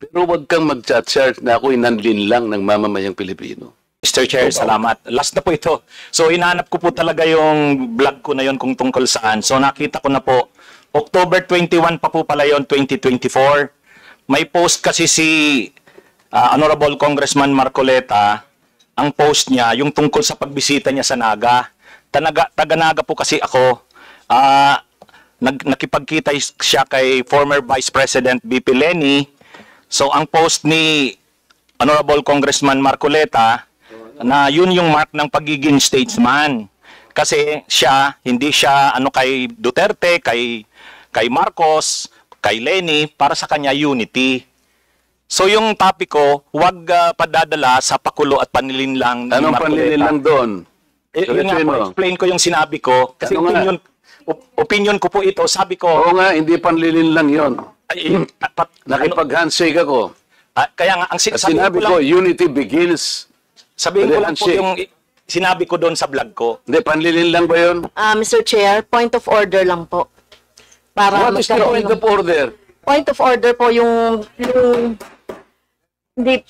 Pero wag kang mag-chat na ako'y nanlinlang ng mamamayang Pilipino. Mr. Chair, salamat. Last na po ito. So, hinanap ko po talaga yung vlog ko na yon kung tungkol saan. So, nakita ko na po, October 21 pa po pala yon, 2024. May post kasi si Honorable Congressman Marcoleta, ang post niya, yung tungkol sa pagbisita niya sa Naga. Taga-Naga po kasi ako. Nakipagkita siya kay former Vice President BP Leni. So, ang post ni Honorable Congressman Marcoleta, na yun yung mark ng pagiging statesman. Kasi siya, hindi siya kay Duterte, kay Marcos, kay Leni, para sa kanya unity. So yung topic ko, huwag padadala sa pakulo at panlilinlang ni Anong Marcoleta. panlilinlang doon? Yun nga po, explain ko yung sinabi ko. Kasi opinion ko po ito, sabi ko... Oo nga, hindi panlilinlang yon. Nakipag-handshake ako. Kaya nga, ang sinabi ko, unity begins. Sabihin ko lang po yung sinabi ko doon sa vlog ko. Hindi, panlilinlang ba yun? Mr. Chair, point of order lang po. Para What is the point of order? Point of order po yung hindi,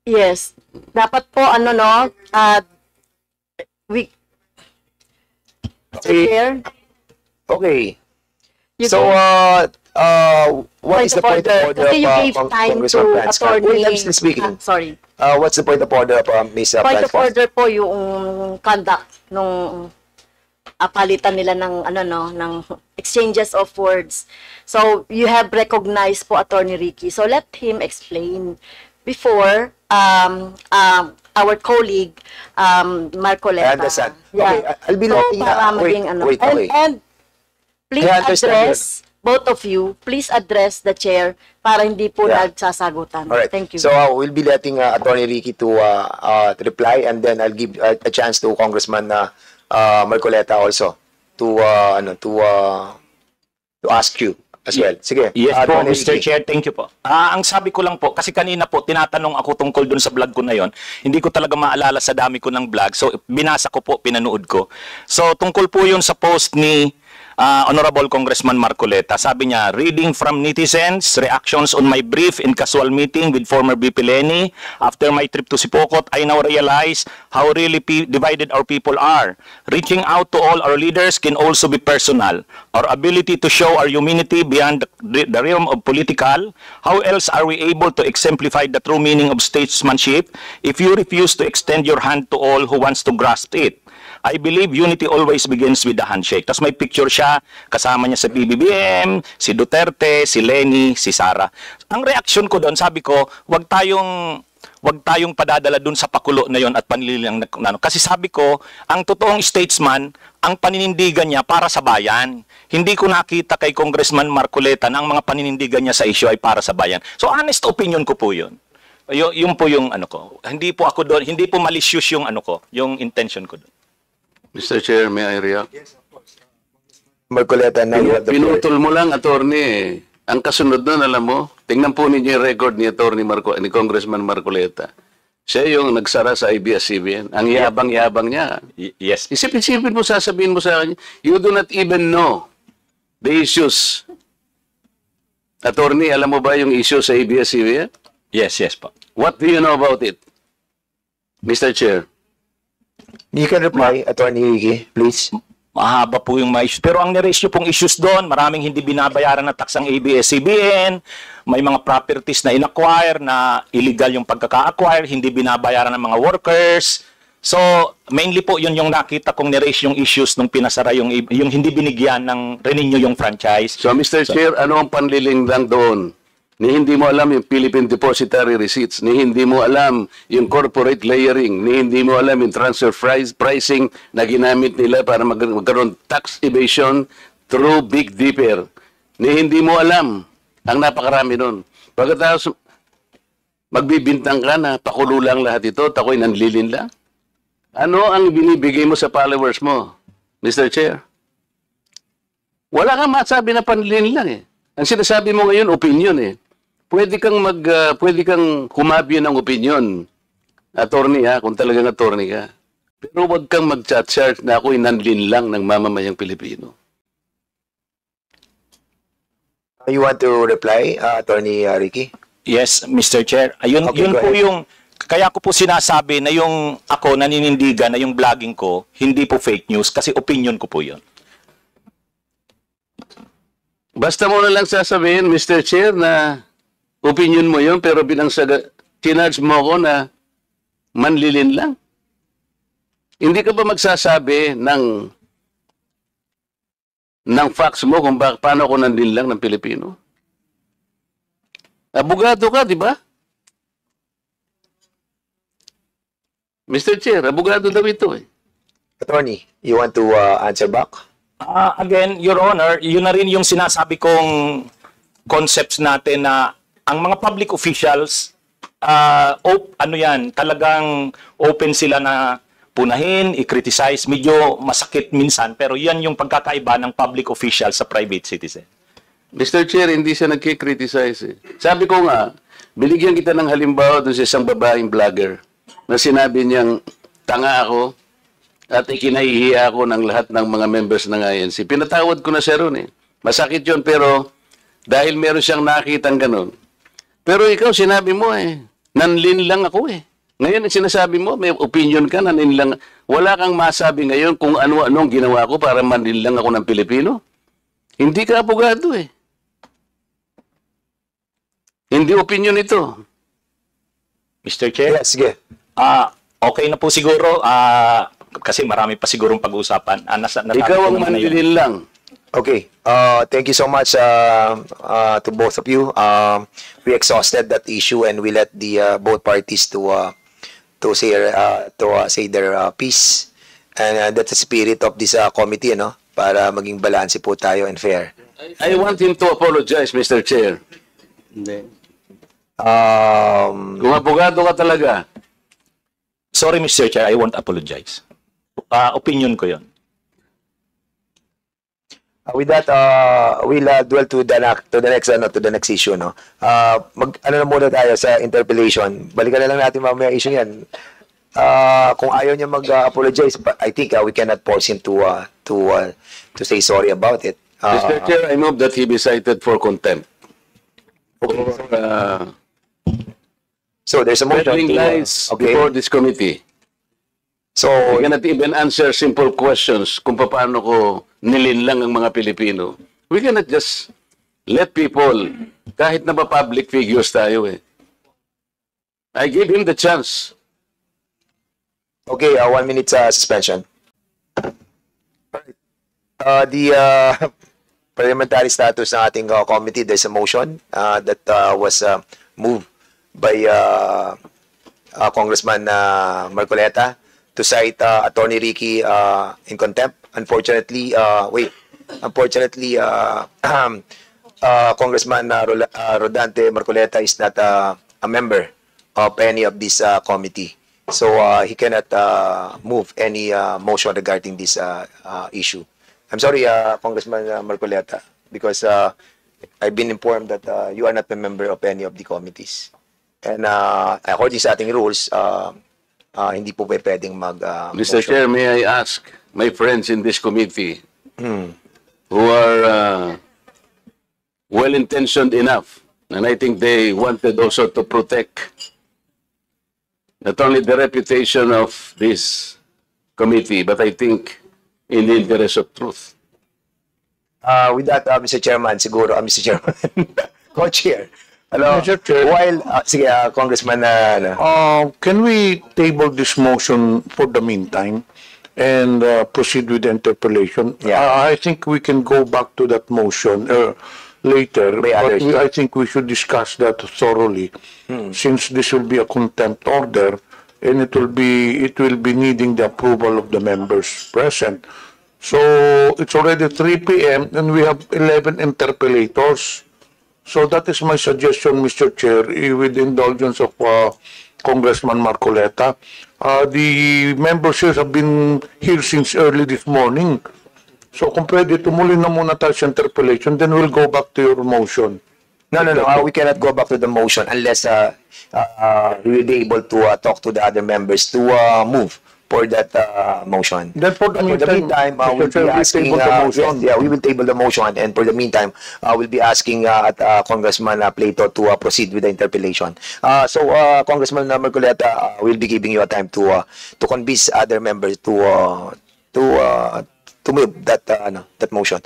yes. Dapat po, Mr. Chair. Okay. You So, what is the point of order Kasi you gave of time Congressman to Franz? attorney. Wait, I'm still speaking. Sorry. What's the point of order of Ms. Point Franz? of order po yung conduct nung palitan nila ng ng exchanges of words. So you have recognized po Attorney Ricky. So let him explain before our colleague Marcoleta. I understand. Yeah. Okay, I'll be letting para maging wait. And please I understand address both of you, please address the chair para hindi po Yeah. nagsasagutan. All right. Thank you. So we'll be letting Attorney Ricky to reply, and then I'll give a chance to Congressman Marcoleta also to ask you as well. Sige. Yes po, Attorney Mr. Ricky. Chair, thank you po. Ang sabi ko lang po, kasi kanina po, tinatanong ako tungkol dun sa vlog ko na yon. Hindi ko talaga maalala sa dami ko ng vlog. So, binasa ko po, pinanood ko. So, tungkol po yun sa post ni Honorable Congressman Marcoleta. Sabi niya, reading from netizens, reactions on my brief and casual meeting with former VP Leni. After my trip to Sipokot, I now realize how really divided our people are. Reaching out to all our leaders can also be personal. Our ability to show our humanity beyond the realm of political. How else are we able to exemplify the true meaning of statesmanship if you refuse to extend your hand to all who wants to grasp it? I believe unity always begins with the handshake. Tapos may picture siya, kasama niya sa BBBM, si Duterte, si Leni, si Sara. Ang reaction ko doon, sabi ko, wag tayong padadala doon sa pakulo na yon at panlilang na. Kasi sabi ko, ang totoong statesman, ang paninindigan niya para sa bayan. Hindi ko nakita kay Congressman Marcoleta na ang mga paninindigan niya sa issue ay para sa bayan. So honest opinion ko po yun. Yung po yung ko. Hindi po ako doon, hindi po malicious yung yung intention ko doon. Mr. Chair, may I react? Yes, of course. Marcoleta, now you have the floor. Pinutol mo lang, attorney. Ang kasunod nun, alam mo, tingnan po ninyo yung record ni ni Congressman Marcoleta. Siya yung nagsara sa ABS-CBN. Ang yabang-yabang niya. Yes. Isipin mo, sasabihin mo sa akin, you do not even know the issues. Attorney, alam mo ba yung issue sa ABS-CBN? Yes po. What do you know about it? Mr. Chair. You can reply, Attorney Ricky, please. Mahaba po yung mga issues. Pero ang niraise nyo pong issues doon, maraming hindi binabayaran na tax ang ABS-CBN, may mga properties na in-acquire na illegal yung pagkaka-acquire, hindi binabayaran ng mga workers. So, mainly po yun yung nakita kong niraise yung issues nung pinasara yung hindi binigyan ng renew yung franchise. So, Mr. Chair, ano ang panlilingdang doon? Ni hindi mo alam yung Philippine Depositary Receipts, ni hindi mo alam yung corporate layering, ni hindi mo alam yung transfer pricing na ginamit nila para magkaroon tax evasion through Big Dipper. Ni hindi mo alam ang napakarami nun. Pagkatapos magbibintang ka na pakulo lang lahat ito, tako'y nanlilin lang. Ano ang binibigay mo sa followers mo, Mr. Chair? Wala kang masabi na panlilin lang eh. Ang sinasabi mo ngayon, opinion eh. Pwede kang humabyo ng opinion, attorney kung talagang attorney ka. Pero wag kang mag-chat na ako'y nanlinlang ng mamamayang Pilipino. You want to reply, Attorney Ricky? Yes, Mr. Chair. Ayun, Okay, yun go po ahead. yung, kaya ko po sinasabi na yung ako naninindigan na yung vlogging ko, hindi po fake news kasi opinion ko po yun. Basta mo na lang sasabihin, Mr. Chair, na opinion mo yun, pero tinarge mo ko na manlilin lang. Hindi ka ba magsasabi ng facts mo kung paano ako nandin lang ng Pilipino? Abogado ka, di ba? Mr. Chair, abogado daw ito eh. Attorney, you want to answer back? Again, Your Honor, yun na rin yung sinasabi kong concepts natin na ang mga public officials, ano yan, talagang open sila na punahin, i-criticize, medyo masakit minsan, pero yan yung pagkakaiba ng public official sa private citizen. Mr. Chair, hindi siya nagkikriticize eh. Sabi ko nga, binigyan kita ng halimbawa dun sa isang babaeng vlogger na sinabi niyang tanga ako at ikinahihiya ako ng lahat ng mga members ng INC. Pinatawad ko na siya ron eh. Masakit yun pero dahil meron siyang nakitang ganun. Pero ikaw sinabi mo eh, nanlin lang ako eh. Ngayon ang sinasabi mo, may opinion ka, nanlin lang. Wala kang masabi ngayon kung ano-anong ginawa ko para manlin lang ako ng Pilipino. Hindi ka abogado eh. Hindi opinion ito. Mr. Chair? Yes, sige. Okay na po siguro, kasi marami pa sigurong pag-uusapan. Ikaw ang manlilin lang. Okay. Thank you so much to both of you. We exhausted that issue and we let the both parties to say their piece. And that's the spirit of this committee, no? Para maging balanse po tayo and fair. I want him to apologize, Mr. Chair. Kung abogado ka talaga. Sorry, Mr. Chair, I won't apologize. Opinion ko yun. With that, we'll dwell to the next issue, no. Ano na muna tayo sa interpellation. Balikan na lang natin mamaya issue yan. Kung ayaw niya mag-apologize, but I think we cannot force him to say sorry about it. Mr. Chair, I move that he be cited for contempt. So there's a motion Peddling to, lies okay. before this committee. So I cannot even answer simple questions kung paano ko nilinlang ang mga Pilipino. We cannot just let people, kahit na ba public figures tayo eh. I give him the chance. okay, 1 minute suspension. The parliamentary status ng ating committee, there's a motion that was moved by Congressman Marcoleta to cite Attorney Ricky in contempt. Unfortunately, Congressman Rodante Marcoleta is not a member of any of this committee. So he cannot move any motion regarding this issue. I'm sorry, Congressman Marcoleta, because I've been informed that you are not a member of any of the committees. And according sa ating rules, hindi po pwedeng mag Mr. Chair, may I ask my friends in this committee who are well-intentioned enough, and I think they wanted also to protect not only the reputation of this committee, but I think in the interest of truth. with that, Mr. Chairman, siguro, Mr. Chairman, co-chair. Hello. Mr. Chair. While, sige, Congressman, Can we table this motion for the meantime and proceed with the interpellation? Yeah. I think we can go back to that motion later, By but others. I think we should discuss that thoroughly, since this will be a contempt order and it will be needing the approval of the members present. So it's already 3 p.m. and we have 11 interpellators. So that is my suggestion, Mr. Chair, with the indulgence of Congressman Marcoleta. The members here have been here since early this morning. So kung pwede, tumuloy na muna tayo sa interpellation, then we'll go back to your motion. no, we cannot go back to the motion unless we will be able to talk to the other members to move for that motion. Then for the But for the meantime, meantime, we'll Mr. Chair, be we asking, table the motion. yes, yeah, we will table the motion, and for the meantime, we'll be asking Congressman Plato to proceed with the interpellation. So, Congressman Marcoleta, we'll be giving you a time to convince other members to move that that motion.